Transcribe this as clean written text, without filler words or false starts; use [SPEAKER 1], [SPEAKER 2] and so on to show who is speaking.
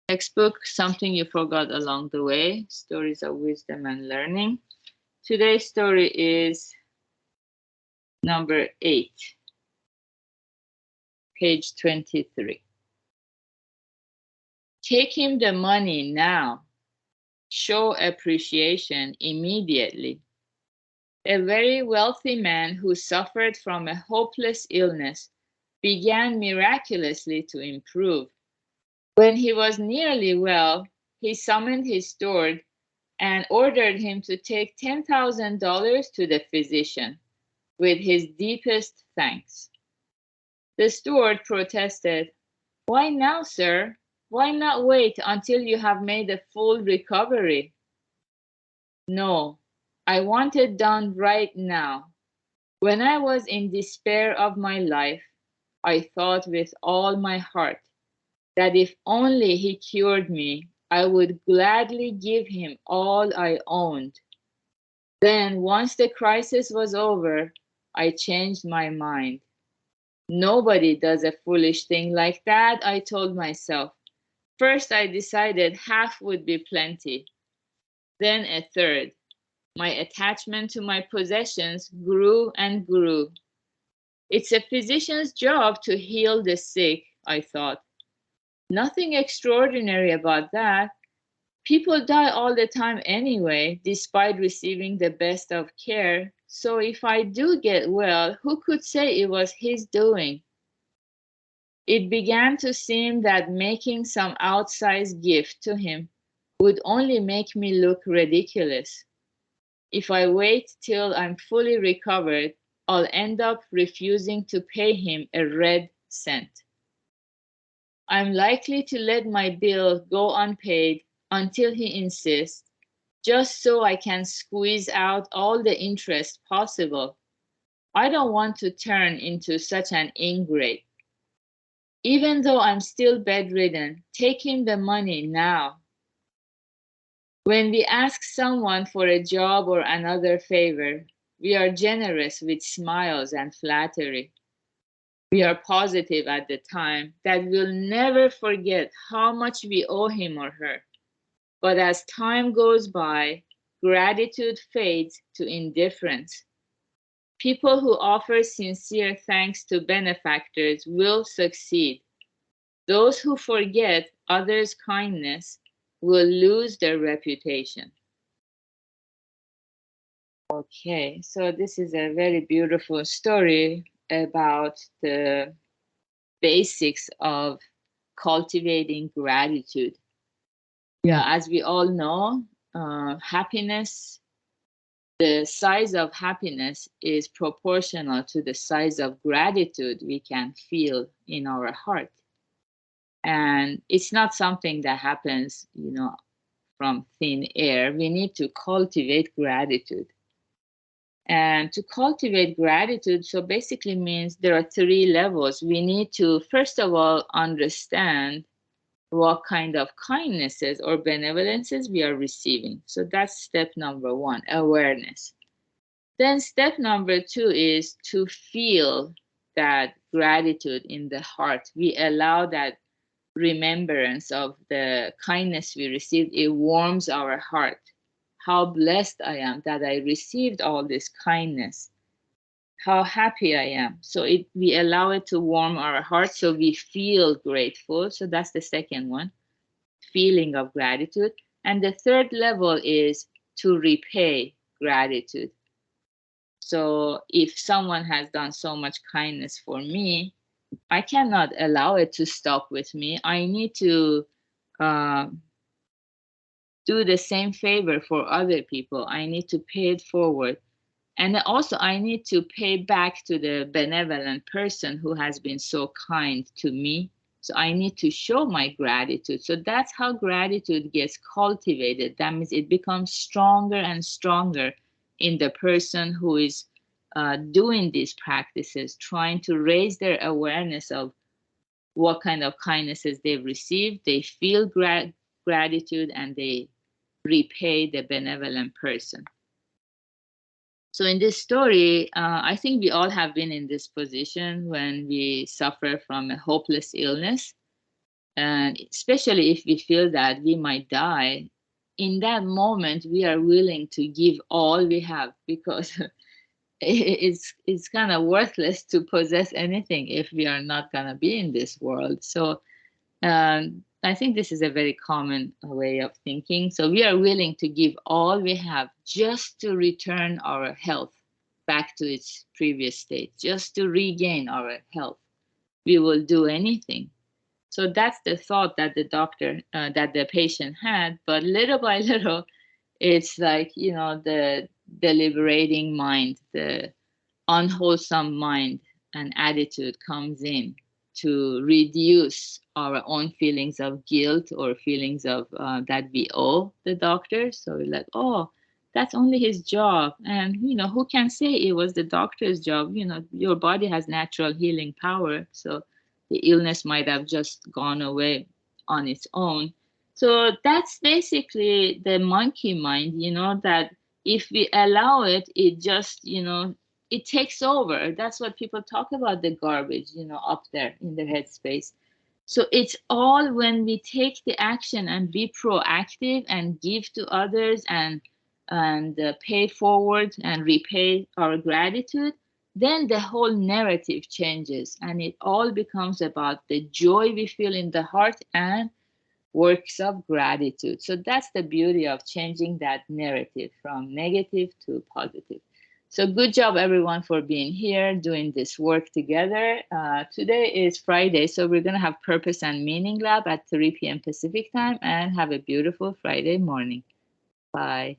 [SPEAKER 1] Textbook, Something You Forgot Along the Way, Stories of Wisdom and Learning. Today's story is number 8, page 23. Take him the money now. Show appreciation immediately. A very wealthy man who suffered from a hopeless illness began miraculously to improve. When he was nearly well, he summoned his steward and ordered him to take $10,000 to the physician with his deepest thanks. The steward protested, "Why now, sir? Why not wait until you have made a full recovery?" "No, I want it done right now. When I was in despair of my life, I thought with all my heart that if only he cured me, I would gladly give him all I owned. Then, once the crisis was over, I changed my mind. Nobody does a foolish thing like that, I told myself. First, I decided half would be plenty, then a third. My attachment to my possessions grew and grew. It's a physician's job to heal the sick, I thought. Nothing extraordinary about that. People die all the time anyway, despite receiving the best of care. So if I do get well, who could say it was his doing? It began to seem that making some outsized gift to him would only make me look ridiculous. If I wait till I'm fully recovered, I'll end up refusing to pay him a red cent. I'm likely to let my bill go unpaid until he insists, just so I can squeeze out all the interest possible. I don't want to turn into such an ingrate. Even though I'm still bedridden, take him the money now. When we ask someone for a job or another favor, we are generous with smiles and flattery. We are positive at the time that we'll never forget how much we owe him or her. But as time goes by, gratitude fades to indifference. People who offer sincere thanks to benefactors will succeed. Those who forget others' kindness will lose their reputation. Okay, so this is a very beautiful story about the basics of cultivating gratitude. Yeah, as we all know, happiness, the size of happiness is proportional to the size of gratitude we can feel in our heart. And it's not something that happens, from thin air. We need to cultivate gratitude. And to cultivate gratitude, so basically means there are 3 levels. We need to, first of all, understand what kind of kindnesses or benevolences we are receiving. So that's step number 1, awareness. Then step number 2 is to feel that gratitude in the heart. We allow that remembrance of the kindness we received. It warms our heart. How blessed I am that I received all this kindness. How happy I am. So we allow it to warm our heart so we feel grateful. So that's the second one, feeling of gratitude. And the third level is to repay gratitude. So if someone has done so much kindness for me, I cannot allow it to stop with me. I need to do the same favor for other people. I need to pay it forward. And also, I need to pay back to the benevolent person who has been so kind to me. So I need to show my gratitude. So that's how gratitude gets cultivated. That means it becomes stronger and stronger in the person who is doing these practices, trying to raise their awareness of what kind of kindnesses they've received. They feel gratitude and they repay the benevolent person. So in this story, I think we all have been in this position when we suffer from a hopeless illness. And especially if we feel that we might die, in that moment, we are willing to give all we have, because it's kind of worthless to possess anything if we are not going to be in this world. So I think this is a very common way of thinking. So we are willing to give all we have just to return our health back to its previous state, just to regain our health. We will do anything. So that's the thought that that the patient had. But little by little, it's like, the deliberating mind, the unwholesome mind and attitude comes in to reduce our own feelings of guilt or feelings of that we owe the doctor. So we're like, oh, that's only his job. And, who can say it was the doctor's job? Your body has natural healing power. So the illness might have just gone away on its own. So that's basically the monkey mind, that if we allow it, it just, it takes over. That's what people talk about, the garbage, up there in their headspace. So it's all when we take the action and be proactive and give to others and pay forward and repay our gratitude, then the whole narrative changes and it all becomes about the joy we feel in the heart and works of gratitude. So that's the beauty of changing that narrative from negative to positive. So good job, everyone, for being here, doing this work together. Today is Friday, so we're going to have Purpose and Meaning Lab at 3 p.m. Pacific time, and have a beautiful Friday morning. Bye.